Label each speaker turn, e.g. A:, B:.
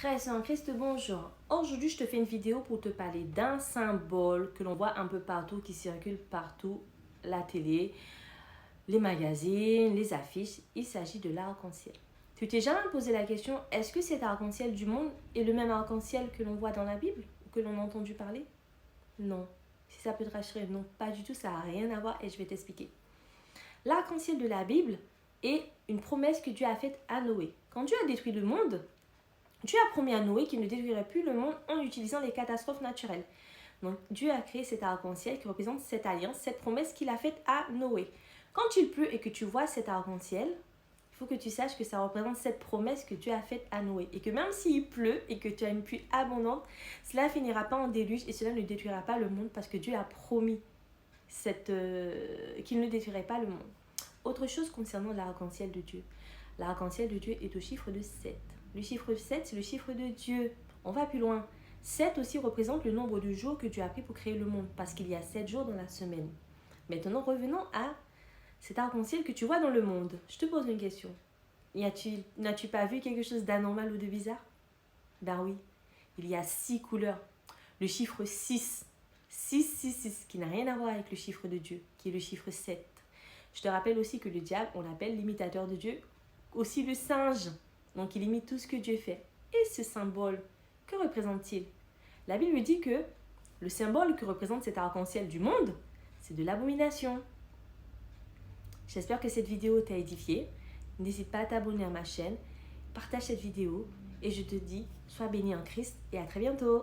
A: Frères et sœurs en Christ, bonjour. Aujourd'hui, je te fais une vidéo pour te parler d'un symbole que l'on voit un peu partout, qui circule partout, la télé, les magazines, les affiches. Il s'agit de l'arc-en-ciel. Tu t'es jamais posé la question, est-ce que cet arc-en-ciel du monde est le même arc-en-ciel que l'on voit dans la Bible ou que l'on a entendu parler? Non. Si ça peut te rassurer, non, pas du tout, ça n'a rien à voir et je vais t'expliquer. L'arc-en-ciel de la Bible est une promesse que Dieu a faite à Noé. Quand Dieu a détruit le monde, Dieu a promis à Noé qu'il ne détruirait plus le monde en utilisant les catastrophes naturelles. Donc Dieu a créé cet arc-en-ciel qui représente cette alliance, cette promesse qu'il a faite à Noé. Quand il pleut et que tu vois cet arc-en-ciel, il faut que tu saches que ça représente cette promesse que Dieu a faite à Noé. Et que même s'il pleut et que tu as une pluie abondante, cela ne finira pas en déluge et cela ne détruira pas le monde parce que Dieu a promis qu'il ne détruirait pas le monde. Autre chose concernant l'arc-en-ciel de Dieu. L'arc-en-ciel de Dieu est au chiffre de 7. Le chiffre 7, c'est le chiffre de Dieu. On va plus loin. 7 aussi représente le nombre de jours que Dieu a pris pour créer le monde, parce qu'il y a 7 jours dans la semaine. Maintenant, revenons à cet arc-en-ciel que tu vois dans le monde. Je te pose une question. N'as-tu pas vu quelque chose d'anormal ou de bizarre? Ben oui, il y a 6 couleurs. Le chiffre 6, 6, qui n'a rien à voir avec le chiffre de Dieu, qui est le chiffre 7. Je te rappelle aussi que le diable, on l'appelle l'imitateur de Dieu, aussi le singe. Donc il imite tout ce que Dieu fait. Et ce symbole, que représente-t-il? La Bible dit que le symbole que représente cet arc-en-ciel du monde, c'est de l'abomination. J'espère que cette vidéo t'a édifié. N'hésite pas à t'abonner à ma chaîne, partage cette vidéo et je te dis, sois béni en Christ et à très bientôt.